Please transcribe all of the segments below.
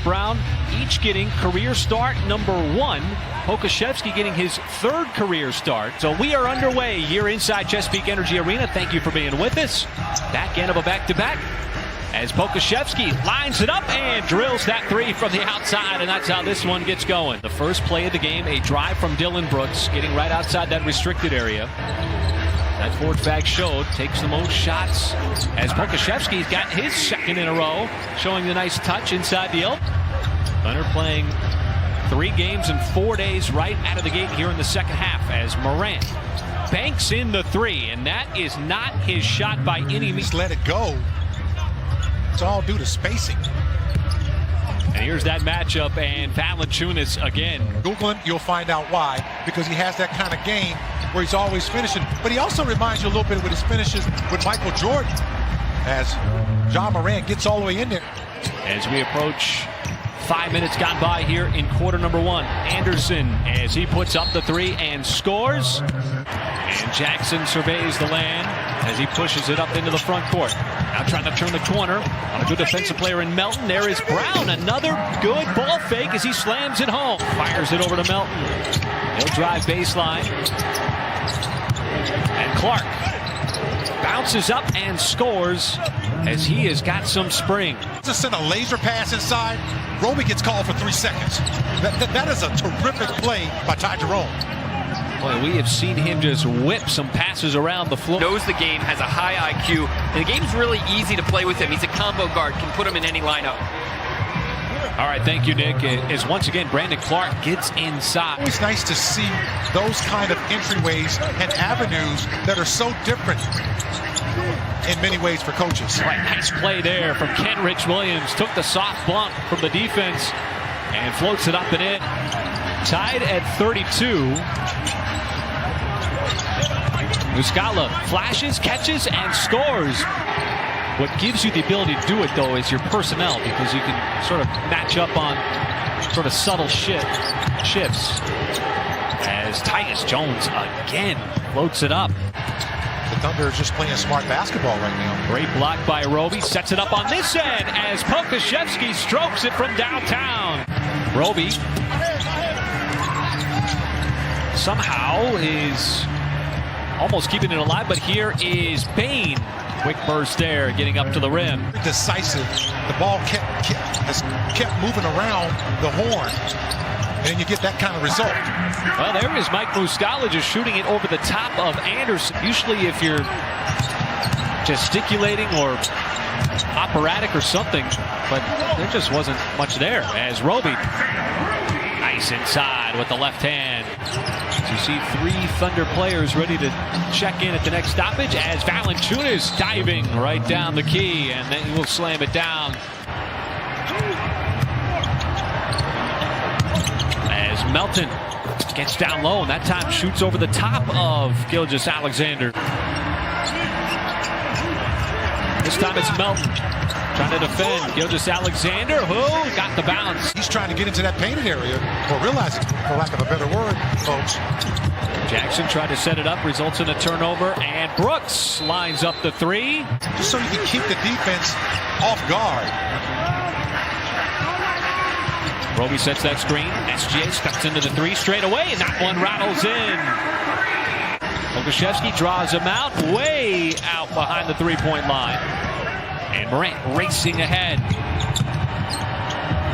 Brown each getting career start number 1. Pokusevski getting his 3rd career start. So we are underway here inside Chesapeake Energy Arena. Thank you for being with us. Back end of a back-to-back as Pokusevski lines it up and drills that 3 from the outside, and that's how this one gets going. The first play of the game, a drive from Dylan Brooks, getting right outside that restricted area. That Ford fag showed, takes the most shots as Pokusevski's got his 2nd in a row, showing the nice touch inside the elbow. Leonard playing 3 games in 4 days right out of the gate here in the second half as Morant banks in the 3, and that is not his shot by any means. Just let it go. It's all due to spacing. And here's that matchup, and Valanciunas again. Google him, you'll find out why. Because he has that kind of game where he's always finishing. But he also reminds you a little bit with his finishes with Michael Jordan as Ja Morant gets all the way in there. As we approach 5 minutes gone by here in quarter number 1. Anderson as he puts up the 3 and scores. And Jackson surveys the land as he pushes it up into the front court. Now trying to turn the corner on a good defensive player in Melton. There is Brown, another good ball fake as he slams it home. Fires it over to Melton. He'll drive baseline. And Clark bounces up and scores as he has got some spring. Just send a laser pass inside. Roby gets called for 3 seconds. That is a terrific play by Ty Jerome. Boy, we have seen him just whip some passes around the floor. Knows the game, has a high IQ, and the game's really easy to play with him. He's a combo guard, can put him in any lineup. All right, thank you, Nick. As once again, Brandon Clark gets inside. It's nice to see those kind of entryways and avenues that are so different in many ways for coaches. Right, nice play there from Kenrich Williams. Took the soft bump from the defense and floats it up and in. Tied at 32. Muscala flashes, catches, and scores. What gives you the ability to do it, though, is your personnel, because you can sort of match up on sort of subtle shifts. As Tyus Jones again floats it up. The Thunder is just playing smart basketball right now. Great block by Roby. Sets it up on this end as Pokusevski strokes it from downtown. Roby somehow is almost keeping it alive, but here is Bain. Quick burst there, getting up to the rim. Decisive. The ball kept moving around the horn, and then you get that kind of result. Well, there is Mike Muscala just shooting it over the top of Anderson. Usually if you're gesticulating or operatic or something, but there just wasn't much there as Roby. Nice inside with the left hand. So you see 3 Thunder players ready to check in at the next stoppage as Valanciunas diving right down the key, and then he will slam it down. As Melton gets down low, and that time shoots over the top of Gilgeous-Alexander. This time it's Melton trying to defend. Gilgeous-Alexander, who got the bounce. He's trying to get into that painted area, or realizing, for lack of a better word, folks. Jackson tried to set it up, results in a turnover, and Brooks lines up the 3. Just so you can keep the defense off guard. Roby sets that screen. SGA steps into the 3 straight away, and that one rattles in. Pokusevski draws him out, way out behind the 3-point line. And Morant racing ahead.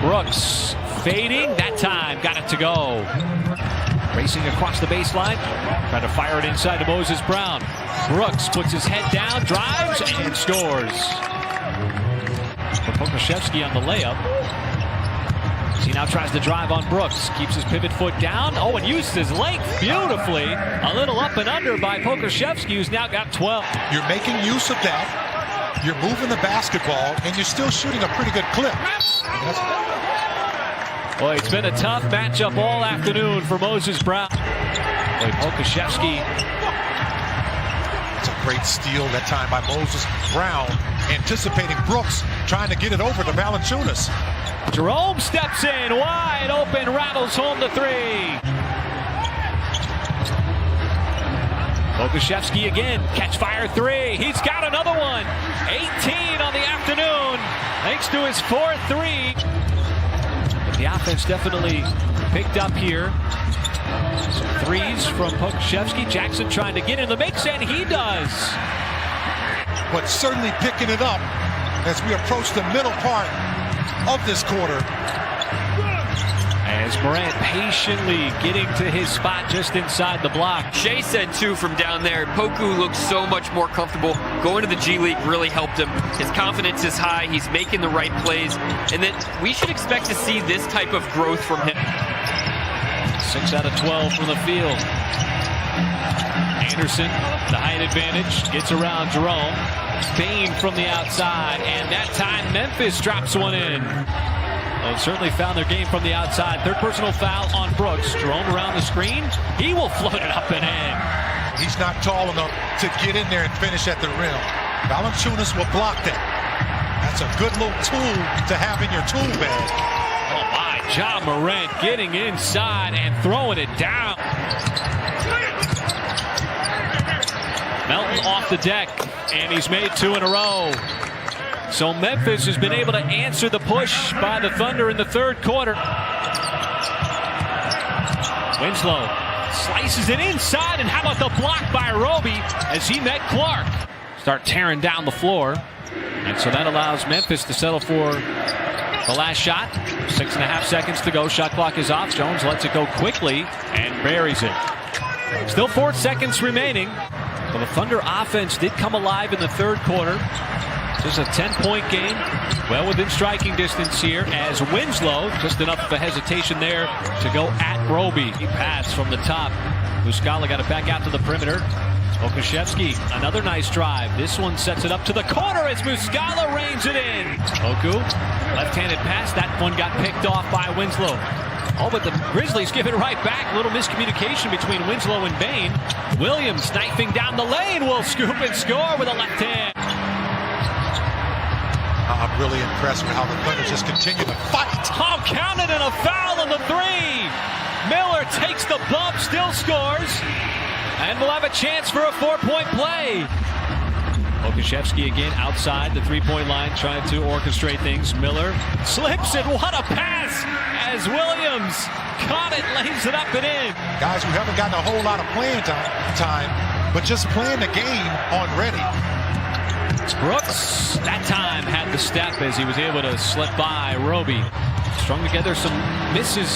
Brooks fading, that time got it to go. Racing across the baseline, trying to fire it inside to Moses Brown. Brooks puts his head down, drives, and scores. For Pokusevski on the layup. He now tries to drive on Brooks. Keeps his pivot foot down. Oh, and uses his length beautifully. A little up and under by Pokusevski, who's now got 12. You're making use of that. You're moving the basketball, and you're still shooting a pretty good clip. Boy, it's been a tough matchup all afternoon for Moses Brown. Boy, Pokusevski. It's a great steal that time by Moses Brown, anticipating Brooks, trying to get it over to Valanciunas. Jerome steps in, wide open, rattles home the 3. Pokusevski again, catch fire 3. He's got another one. 18 on the afternoon, thanks to his 4th 3. offense definitely picked up here. Some threes from Pokuševski. Jackson trying to get in the mix, and he does. But certainly picking it up as we approach the middle part of this quarter. As Morant patiently getting to his spot just inside the block. Shea said, too, from down there, Poku looks so much more comfortable. Going to the G League really helped him. His confidence is high. He's making the right plays. And that we should expect to see this type of growth from him. 6 out of 12 from the field. Anderson, the height advantage, gets around Jerome. Bain from the outside, and that time Memphis drops one in. Well, certainly found their game from the outside. Third personal foul on Brooks. Jerome around the screen. He will float it up and in. He's not tall enough to get in there and finish at the rim. Valanciunas will block that. That's a good little tool to have in your tool bag. Oh my, Ja Morant getting inside and throwing it down. Melton off the deck, and he's made 2 in a row. So Memphis has been able to answer the push by the Thunder in the third quarter. Winslow slices it inside, and how about the block by Roby as he met Clark? Start tearing down the floor. And so that allows Memphis to settle for the last shot. 6.5 seconds to go. Shot clock is off. Jones lets it go quickly and buries it. Still 4 seconds remaining. Well, the Thunder offense did come alive in the third quarter. Just a 10-point game, well within striking distance here as Winslow, just enough of a hesitation there to go at Roby. He passed from the top. Muscala got it back out to the perimeter. Pokuševski, another nice drive. This one sets it up to the corner as Muscala reins it in. Poku, left-handed pass. That one got picked off by Winslow. Oh, but the Grizzlies give it right back. A little miscommunication between Winslow and Bain. Williams knifing down the lane will scoop and score with a left hand. I'm really impressed with how the Thunder just continue to fight. Oh, counted and a foul on the 3. Miller takes the bump, still scores, and we'll have a chance for a 4-point play. Pokuševski again outside the 3-point line, trying to orchestrate things. Miller slips it. What a pass as Williams caught it, lays it up and in. Guys who haven't gotten a whole lot of playing time, but just playing the game already. Brooks, that time, had the step as he was able to slip by Roby. Strung together some misses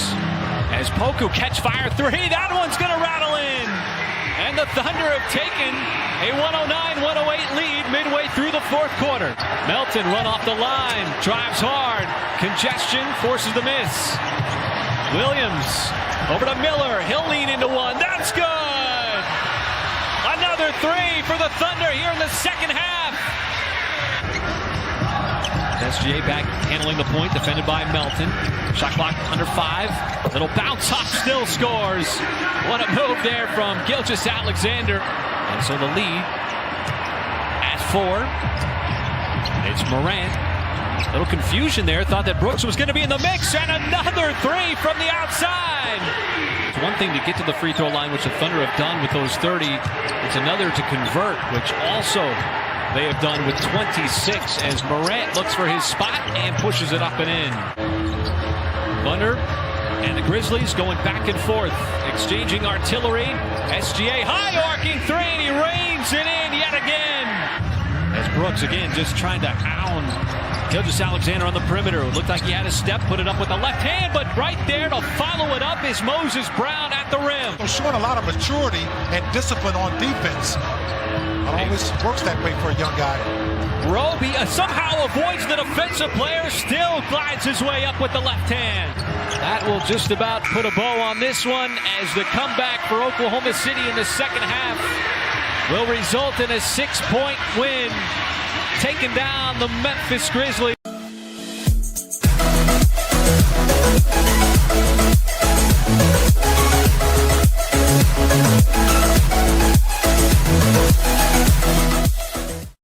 as Poku catch fire 3. That one's going to rattle in. And the Thunder have taken a 109-108 lead midway through the fourth quarter. Melton run off the line, drives hard. Congestion forces the miss. Williams over to Miller. He'll lean into one. That's good. Another 3 for the Thunder here in the second half. SGA back handling the point, defended by Melton. Shot clock under 5. Little bounce off, still scores. What a move there from Gilgeous-Alexander. And so the lead at 4. It's Morant. Little confusion there. Thought that Brooks was going to be in the mix. And another 3 from the outside. It's one thing to get to the free throw line, which the Thunder have done with those 30. It's another to convert, which also they have done with 26 as Morant looks for his spot and pushes it up and in. Thunder and the Grizzlies going back and forth, exchanging artillery. SGA high arcing 3, and he reins it in yet again. As Brooks again just trying to hound Gilgeous-Alexander on the perimeter. It looked like he had a step, put it up with the left hand, but right there to follow it up is Moses Brown at the rim. Showing a lot of maturity and discipline on defense. It always works that way for a young guy. Roby somehow avoids the defensive player, still glides his way up with the left hand. That will just about put a bow on this one as the comeback for Oklahoma City in the second half will result in a 6-point win, taking down the Memphis Grizzlies.